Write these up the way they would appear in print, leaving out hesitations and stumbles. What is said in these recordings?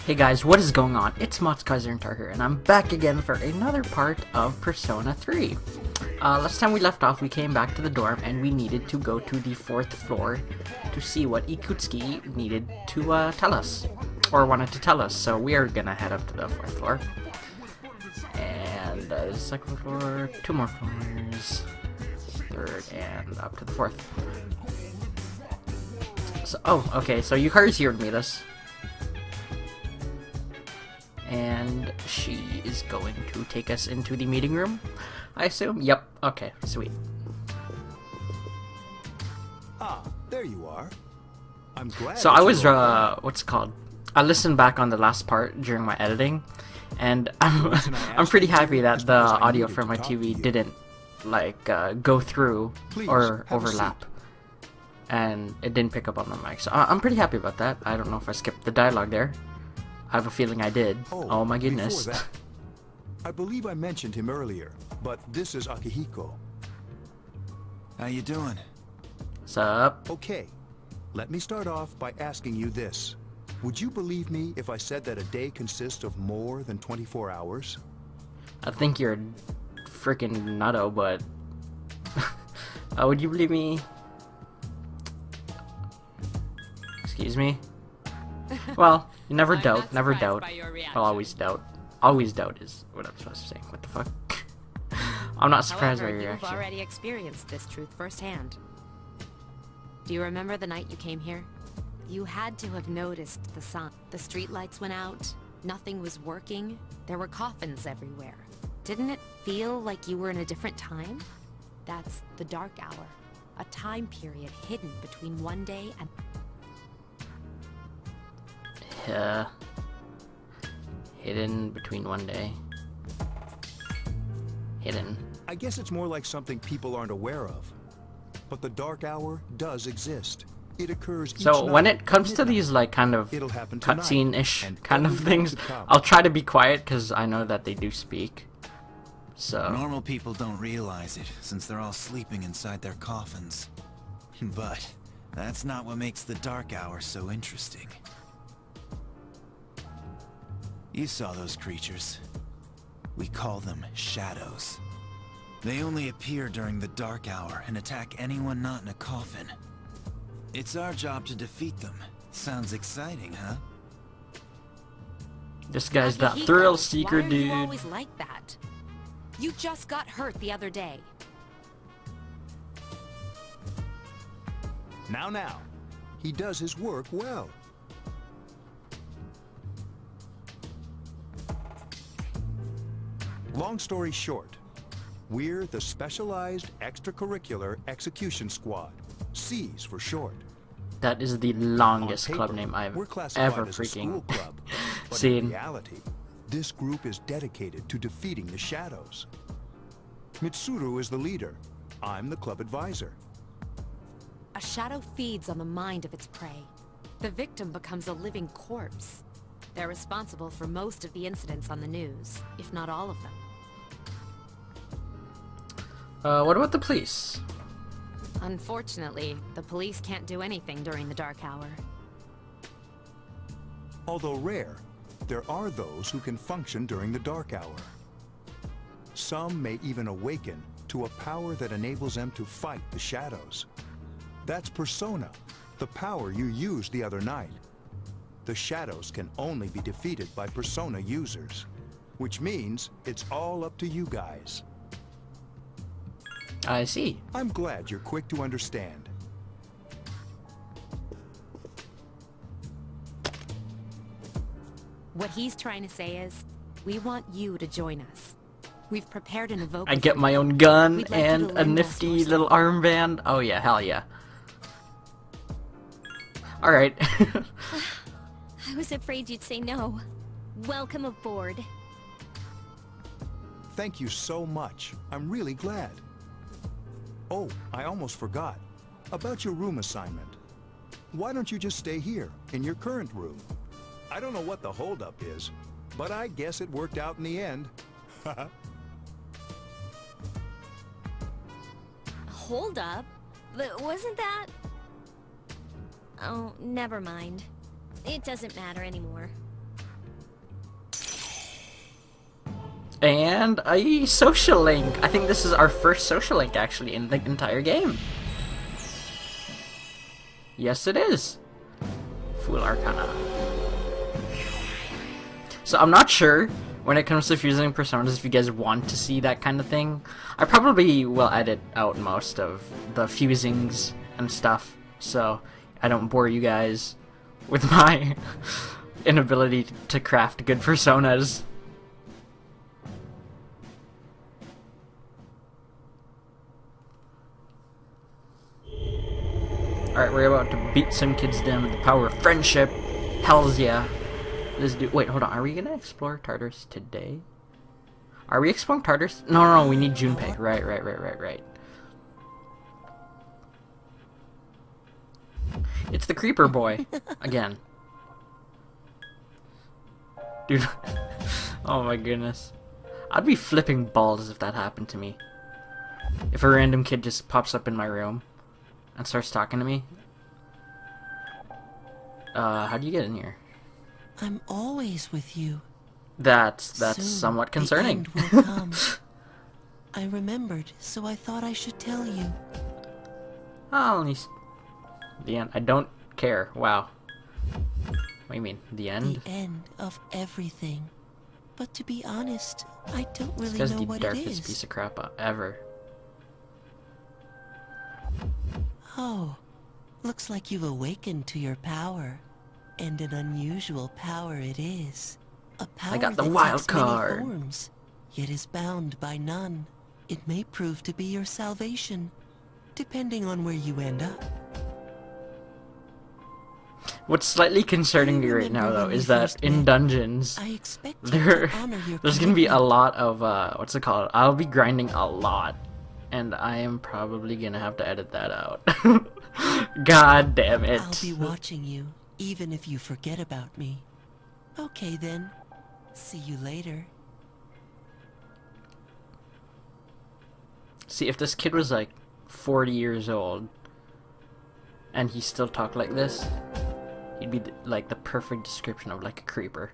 Hey guys, what is going on? It's MatsukazeRintaro here, and I'm back again for another part of Persona 3. Last time we left off, we came back to the dorm, and we needed to go to the 4th floor to see what Ikutsuki needed to tell us, or wanted to tell us, so we are gonna head up to the 4th floor. And the 2nd floor, 2 more floors, 3rd, and up to the 4th. So, oh, okay, so Yukari's here to meet us. And she is going to take us into the meeting room, I assume? Yep, okay, sweet. Ah, there you are. I'm glad. So I was, what's it called? I listened back on the last part during my editing, and I'm pretty happy that the audio from my TV didn't, like, go through or overlap. And it didn't pick up on the mic, so I'm pretty happy about that. I don't know if I skipped the dialogue there. I have a feeling I did. Oh my goodness. That, I believe I mentioned him earlier, but this is Akihiko. How you doing? What's up? Okay, let me start off by asking you this. Would you believe me if I said that a day consists of more than 24 hours? I think you're freaking nutto, but would you believe me? Excuse me? Well, you never doubt, never doubt. I'll always doubt. Always doubt is what I'm supposed to say. What the fuck? I'm not surprised by your reaction. You've already experienced this truth firsthand. Do you remember the night you came here? You had to have noticed the sun. The streetlights went out, nothing was working, there were coffins everywhere. Didn't it feel like you were in a different time? That's the dark hour, a time period hidden between one day and... Hidden between one day. Hidden. I guess it's more like something people aren't aware of. But the dark hour does exist. It occurs each So night when it comes to these like kind of cutscene-ish kind of things, I'll try to be quiet because I know that they do speak. So normal people don't realize it since they're all sleeping inside their coffins. But that's not what makes the dark hour so interesting. You saw those creatures. We call them shadows. They only appear during the dark hour and attack anyone not in a coffin. It's our job to defeat them. Sounds exciting, huh? This guy's that thrill seeker, dude. Why are you always like that? You just got hurt the other day. Now. He does his work well. Long story short, we're the Specialized Extracurricular Execution Squad, SEES for short. That is the longest On club paper, name I've we're classified ever as a freaking school club, but seen. in reality, this group is dedicated to defeating the shadows. Mitsuru is the leader. I'm the club advisor. A shadow feeds on the mind of its prey. The victim becomes a living corpse. They're responsible for most of the incidents on the news, if not all of them. What about the police? Unfortunately, the police can't do anything during the dark hour. Although rare, there are those who can function during the dark hour. Some may even awaken to a power that enables them to fight the shadows. That's Persona, the power you used the other night. The shadows can only be defeated by Persona users, which means it's all up to you guys. I see. I'm glad you're quick to understand. What he's trying to say is, we want you to join us. We've prepared an evoker. I get my own gun We'd like you and to a lend us nifty your little armband. Oh yeah, hell yeah. Alright. I was afraid you'd say no. Welcome aboard. Thank you so much. I'm really glad. Oh, I almost forgot. About your room assignment. Why don't you just stay here, in your current room? I don't know what the holdup is, but I guess it worked out in the end. Hold up. Wasn't that... Oh, never mind. It doesn't matter anymore. And a social link. I think this is our first social link actually in the entire game. Yes, it is. Fool Arcana. So I'm not sure when it comes to fusing personas if you guys want to see that kind of thing. I probably will edit out most of the fusings and stuff, so I don't bore you guys with my inability to craft good personas. Alright, we're about to beat some kids down with the power of friendship. Hells yeah. Let's do— wait, hold on. Are we gonna explore Tartarus today? Are we exploring Tartarus? No, we need Junpei. Right. It's the creeper boy. Again. Dude. Oh my goodness. I'd be flipping balls if that happened to me. If a random kid just pops up in my room and starts talking to me. How do you get in here? I'm always with you. That's Soon, somewhat concerning. the end will come. I remembered, so I thought I should tell you. Oh, at least the end. I don't care. Wow. What do you mean? The end? The end of everything. But to be honest, I don't really This guy's know the what it darkest is. piece of crap ever. Oh, looks like you've awakened to your power. And an unusual power it is. A power got the that wild takes many card. forms, yet is bound by none. It may prove to be your salvation, depending on where you end up. What's slightly concerning me right now, though, is that in dungeons, I expect you to honor your there's gonna be a commitment. lot of, what's it called? I'll be grinding a lot. And I am probably gonna have to edit that out. God damn it. I'll be watching you, even if you forget about me. Okay then. See you later. See, if this kid was like 40 years old and he still talked like this, he'd be like the perfect description of like a creeper.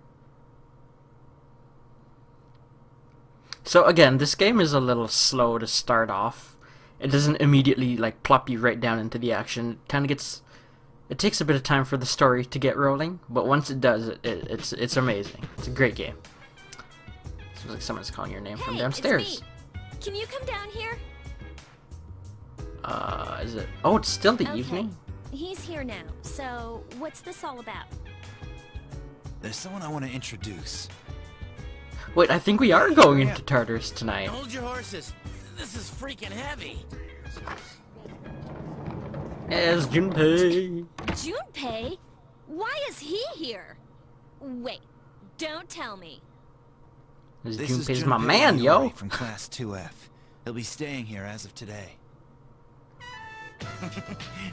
So again, this game is a little slow to start off. It doesn't immediately like plop you right down into the action. It kind of gets— it takes a bit of time for the story to get rolling, but once it does, it's amazing. It's a great game. Seems like someone's calling your name from downstairs. It's me. Can you come down here? Is it— oh, it's still the Okay. evening? He's here now. So, what's this all about? There's someone I want to introduce. Wait, I think we are going into Tartarus tonight. Hold your horses. This is freaking heavy. As Junpei. Junpei? Why is he here? Wait, don't tell me. This This is Junpei's my Junpei man, yo. Iori from Class 2F. He'll be staying here as of today.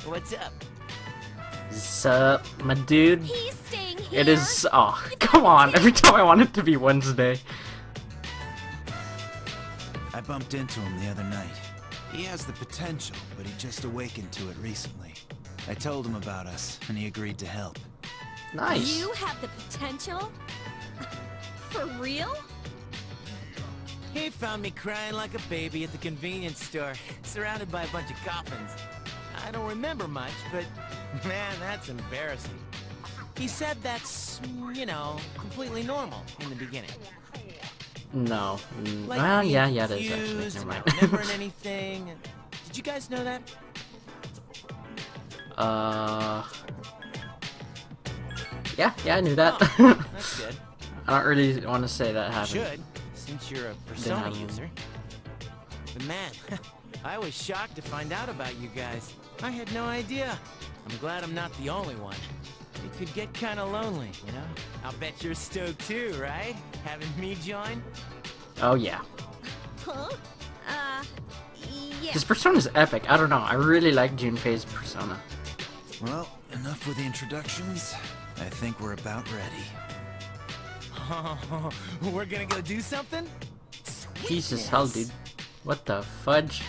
What's up? Sup, my dude? He's staying here? It is— oh, come on. Every time I want it to be Wednesday. I bumped into him the other night. He has the potential, but he just awakened to it recently. I told him about us, and he agreed to help. Nice. You have the potential? For real? He found me crying like a baby at the convenience store, surrounded by a bunch of coffins. I don't remember much, but man, that's embarrassing. He said that's, you know, completely normal in the beginning. No. Like Well, being yeah, it is actually. confused Never and mind. not remembering anything. Did you guys know that? Yeah, I knew that. Oh, that's good. I don't really want to say that happened. Should, since you're a persona Damn. user. But man, I was shocked to find out about you guys. I had no idea. I'm glad I'm not the only one. It could get kind of lonely, you know? I'll bet you're stoked too, right? Having me join? Oh, yeah. Huh? Yeah. His persona is epic. I don't know. I really like Junpei's persona. Well, enough with the introductions. I think we're about ready. We're gonna go do something? Jesus, hell, dude. What the fudge?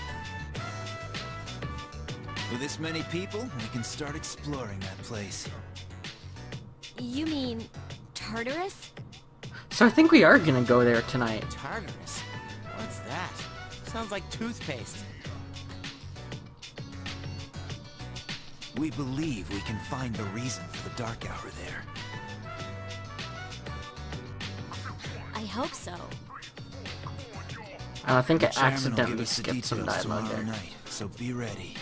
With this many people, we can start exploring that place. You mean Tartarus? So I think we are gonna go there tonight. Tartarus? What's that? Sounds like toothpaste. We believe we can find the reason for the dark hour there. I hope so. And I think I Chairman will accidentally give us the skipped some details dialogue tomorrow there. night, so be ready.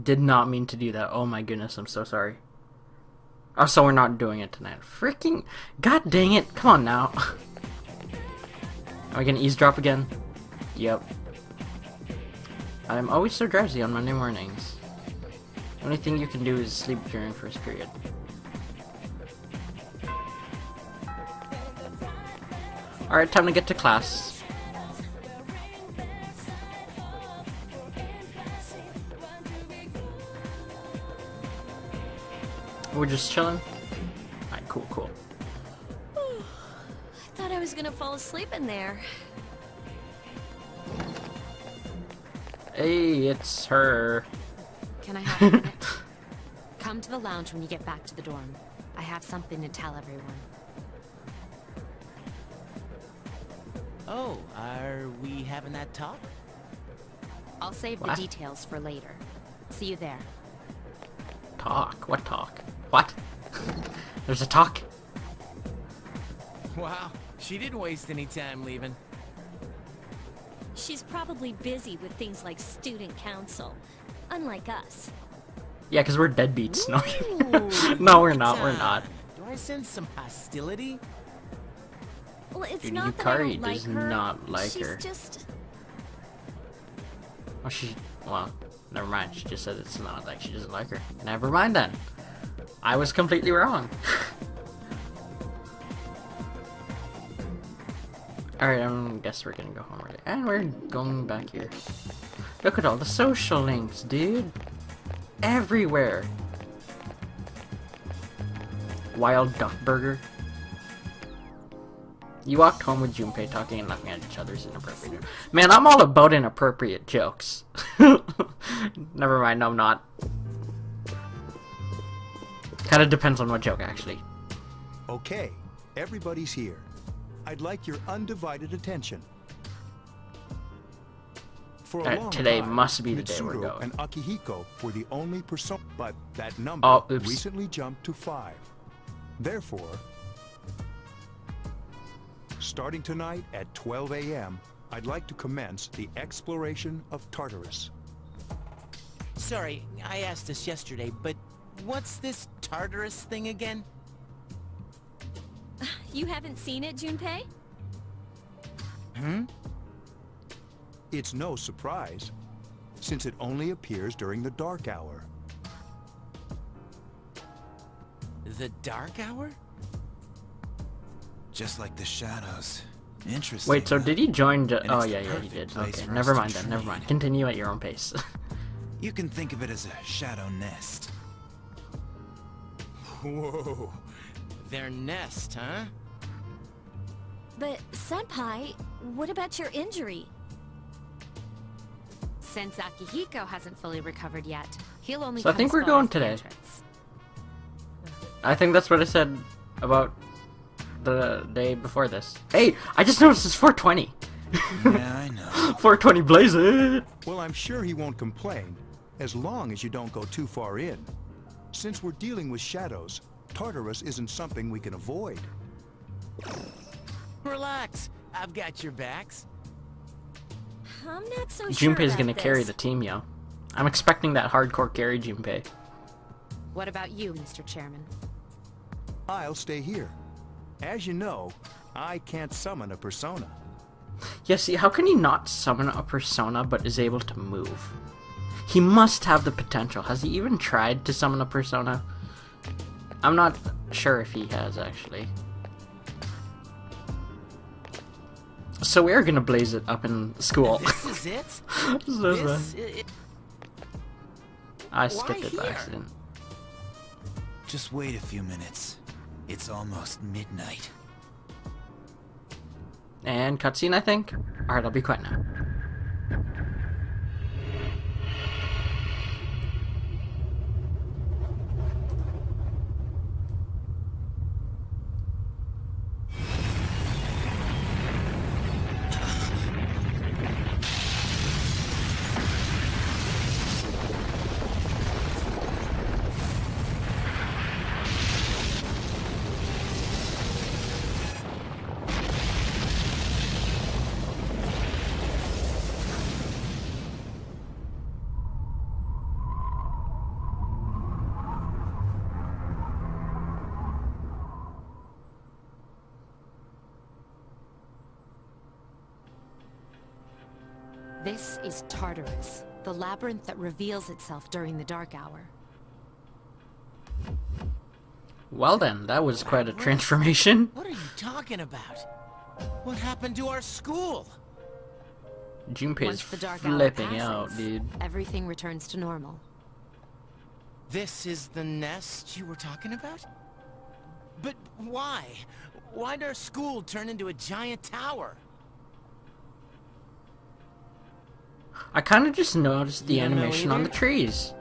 Did not mean to do that. Oh my goodness, I'm so sorry. Oh, so we're not doing it tonight. Freaking... God dang it. Come on now. Are we gonna eavesdrop again? Yep. I'm always so drowsy on Monday mornings. The only thing you can do is sleep during first period. Alright, time to get to class. We're just chilling? Alright, cool, cool. I thought I was gonna fall asleep in there. Hey, it's her. Can I have a minute? Come to the lounge when you get back to the dorm. I have something to tell everyone. Oh, are we having that talk? I'll save What? the details for later. See you there. Talk? What talk? What? There's a talk? Wow, she didn't waste any time leaving. She's probably busy with things like student council, unlike us. Yeah, because we're deadbeats. No, Ooh, no, we're not. We're not. Do I sense some hostility? Well, it's Dude, not that I Yukari don't like does her. not like She's her. just... Oh, well, never mind. She just said it's not like she doesn't like her. Never mind then. I was completely wrong. Alright, I guess we're gonna go home already. And we're going back here. Look at all the social links, dude. Everywhere. Wild Duck Burger. You walked home with Junpei talking and laughing at each other's inappropriate. Man, I'm all about inappropriate jokes. Never mind, no, I'm not. Kind of depends on what joke, actually. Okay, everybody's here. I'd like your undivided attention. For a Alright, long today time, must be the day we're Mitsuru going. and Akihiko were the only persona, but that number Oh, oops. recently jumped to 5. Therefore, starting tonight at 12 a.m., I'd like to commence the exploration of Tartarus. Sorry, I asked this yesterday, but what's this Tartarus thing again? You haven't seen it, Junpei? Hmm? It's no surprise, since it only appears during the dark hour. The Dark Hour? Just like the shadows. Interesting. Wait, so huh? did he join? And Oh, it's the yeah, he perfect did. place Okay, for never us to mind then, never train. mind. Continue at your own pace. You can think of it as a shadow nest. Whoa. Their nest, huh? But, Senpai, what about your injury? Since Akihiko hasn't fully recovered yet, he'll only So I come think as we're far going as the today. entrance. I think that's what I said about the day before this. Hey, I just noticed it's 420. Yeah, I know. 420 blaze it. Well, I'm sure he won't complain, as long as you don't go too far in. Since we're dealing with shadows, Tartarus isn't something we can avoid. Relax, I've got your backs. I'm not so sure Junpei's about gonna carry this. the team, yo. I'm expecting that hardcore carry, Junpei. What about you, Mr. Chairman? I'll stay here. As you know, I can't summon a persona. Yeah, see, how can he not summon a persona but is able to move? He must have the potential. Has he even tried to summon a persona? I'm not sure if he has, actually. So we're gonna blaze it up in school. This is it? So This bad. i- I skipped it by here? accident. Just wait a few minutes. It's almost midnight. And cutscene, I think? Alright, I'll be quiet now. This is Tartarus, the labyrinth that reveals itself during the dark hour. Well then, that was quite a transformation. What are you talking about? What happened to our school? Junpei is Once the dark hour flipping out, passes, dude. everything returns to normal. This is the nest you were talking about? But why? Why'd our school turn into a giant tower? I kind of just noticed the You don't know animation on the either? trees.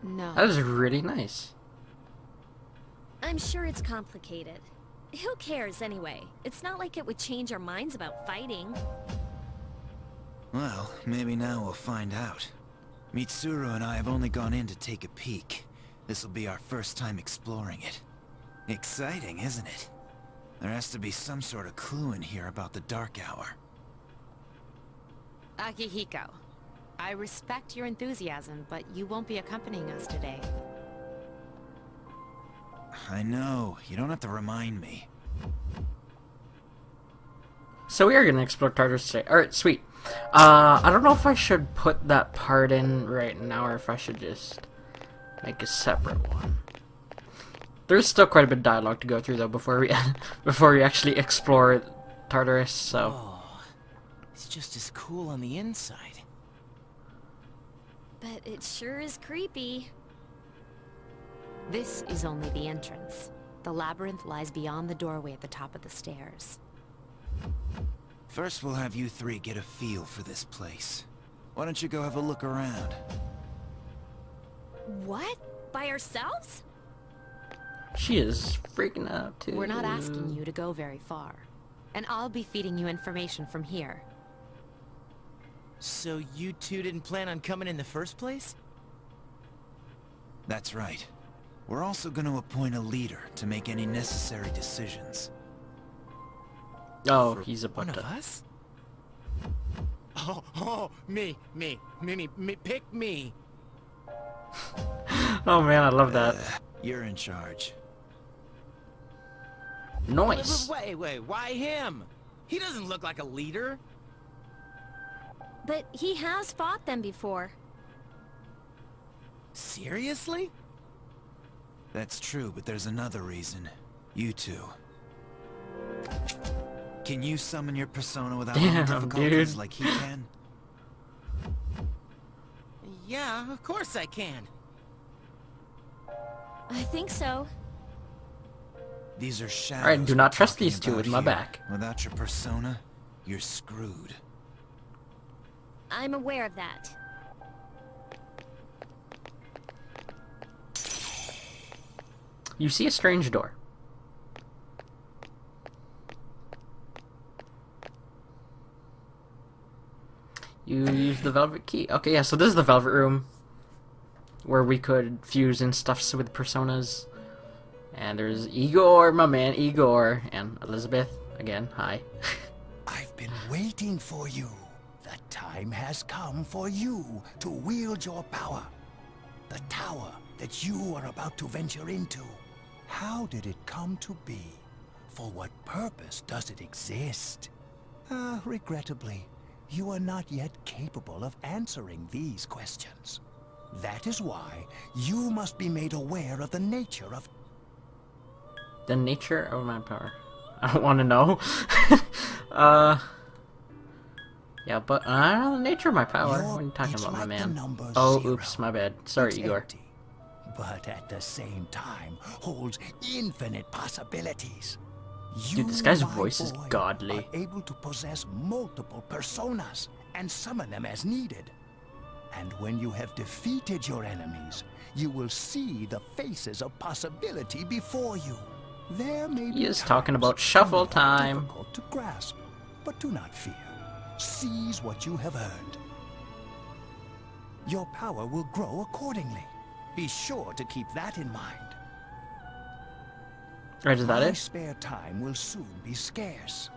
No. That is really nice. I'm sure it's complicated. Who cares anyway? It's not like it would change our minds about fighting. Well, maybe now we'll find out. Mitsuru and I have only gone in to take a peek. This'll be our first time exploring it. Exciting, isn't it? There has to be some sort of clue in here about the Dark Hour. Akihiko, I respect your enthusiasm, but you won't be accompanying us today. I know, you don't have to remind me. So we are gonna explore Tartarus today. Alright, sweet. I don't know if I should put that part in right now or if I should just make a separate one. There's still quite a bit of dialogue to go through though before we actually explore Tartarus, so Oh, it's just as cool on the inside. But it sure is creepy. This is only the entrance. The labyrinth lies beyond the doorway at the top of the stairs. First we'll have you three get a feel for this place. Why don't you go have a look around? What? By ourselves? she is freaking out too. We're not asking you to go very far. And I'll be feeding you information from here. So you two didn't plan on coming in the first place? That's right. We're also going to appoint a leader to make any necessary decisions. Oh, he's about One of to. us? Oh, me, pick me. Oh man, I love that. You're in charge. Nice. Wait, why him? He doesn't look like a leader. But he has fought them before. Seriously? That's true, but there's another reason. You two. Can you summon your persona without any Damn, difficulties dude. like he can? Yeah, of course I can. I think so. These are shadows. Alright, do we're not trust talking these two about with my here. back. Without your persona, you're screwed. I'm aware of that. You see a strange door. You use the velvet key. Okay, yeah, so this is the velvet room where we could fuse in stuffs with personas. And there's Igor, my man, Igor, and Elizabeth. Again, hi. I've been waiting for you. The time has come for you to wield your power. The tower that you are about to venture into. How did it come to be? For what purpose does it exist? Regrettably, you are not yet capable of answering these questions. That is why you must be made aware of the nature of... The nature of my power. I don't want to know. Yeah, but I don't know the nature of my power. What are you talking It's about, my like the man? number Oh, zero. oops, my bad. Sorry, It's Igor. empty, but at the same time holds infinite possibilities. Dude, this guy's my voice is boy, godly. are able to possess multiple personas and summon them as needed. And when you have defeated your enemies, you will see the faces of possibility before you. There may be He is talking times about shuffle when they are time. difficult to grasp, but do not fear. Seize what you have earned. Your power will grow accordingly. Be sure to keep that in mind. Right, is that My it? spare time will soon be scarce.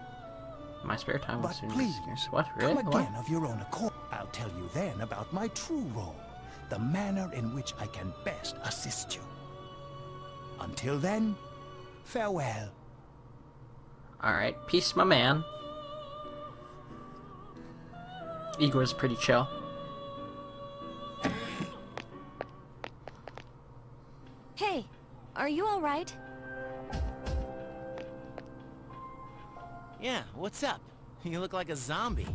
My spare time will But soon be please, scarce. What? Really? come What? again of your own accord. I'll tell you then about my true role, the manner in which I can best assist you. Until then, farewell. Alright, peace, my man. Ego is pretty chill. Hey, are you alright? Yeah, what's up? You look like a zombie.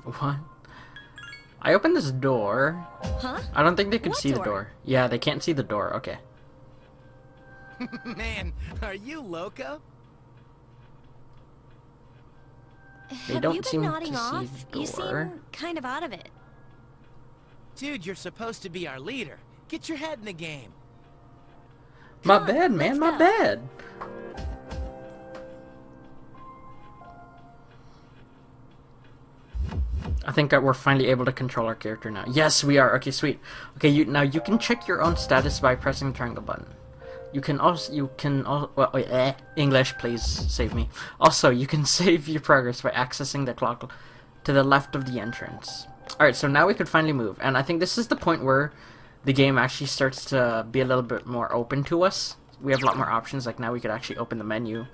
What? I opened this door. Huh? I don't think they could What see the door? door. Yeah, they can't see the door. Okay. Man, are you loco? They Have don't you seem been to nodding see off? the You door. seem kind of out of it. Dude, you're supposed to be our leader. Get your head in the game. My Come on, bad, man. let's My go. bad. I think that we're finally able to control our character now. Yes, we are. Okay, sweet. Okay, now you can check your own status by pressing the triangle button. You can also well, wait, English, please save me. Also, you can save your progress by accessing the clock to the left of the entrance. Alright, so now we could finally move, and I think this is the point where the game actually starts to be a little bit more open to us. We have a lot more options, like now we could actually open the menu.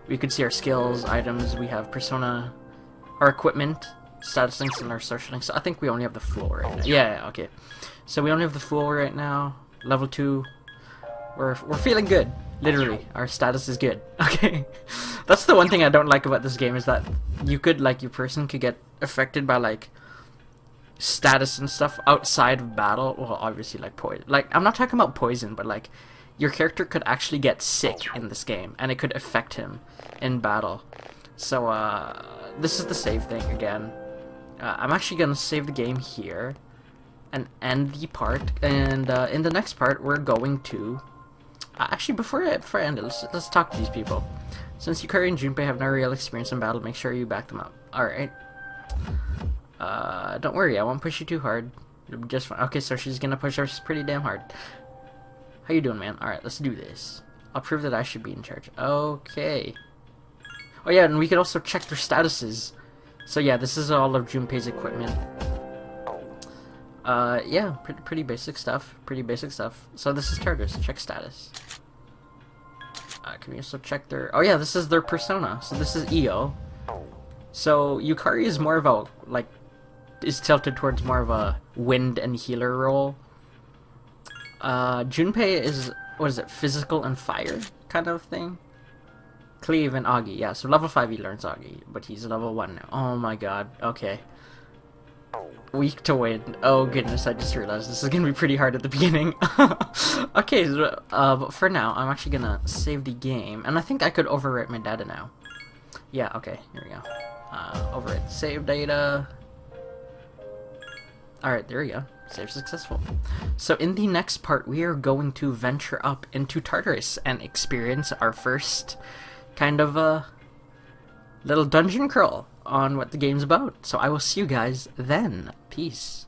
We could see our skills, items, we have persona, our equipment, status links, and our social links. So I think we only have the Fool right now. Yeah, okay. So we only have the Fool right now. Level 2. We're feeling good. Literally, our status is good. Okay. That's the one thing I don't like about this game, is that you could, like, your person could get affected by, like, status and stuff outside of battle. Well, obviously, like, poison. Like, I'm not talking about poison, but, like, your character could actually get sick in this game, and it could affect him in battle. So, this is the save thing again. I'm actually gonna save the game here and end the part, and in the next part we're going to actually before I end it, let's talk to these people. Since Yukari and Junpei have no real experience in battle, make sure you back them up. Alright. Don't worry, I won't push you too hard. You'll be just fine. Okay, so she's gonna push us pretty damn hard. How you doing, man? Alright, let's do this. I'll prove that I should be in charge. Okay. Oh yeah, and we could also check their statuses. So yeah, this is all of Junpei's equipment. Yeah, pretty basic stuff. Pretty basic stuff. So this is Tartarus. Check status. Can we also check their... Oh yeah, this is their persona. So this is EO. So Yukari is more of a, like, is tilted towards more of a wind and healer role. Junpei is, what is it, physical and fire kind of thing? Cleave and Augie, yeah, so level 5 he learns Augie, but he's level 1 now. Oh my god, okay. Weak to wind. Oh goodness, I just realized this is gonna be pretty hard at the beginning. Okay, so, but for now, I'm actually gonna save the game, and I think I could overwrite my data now. Yeah, okay, here we go. Overwrite save data. Alright, there we go. Save successful. So in the next part, we are going to venture up into Tartarus and experience our first kind of a little dungeon crawl on what the game's about. So I will see you guys then. Peace.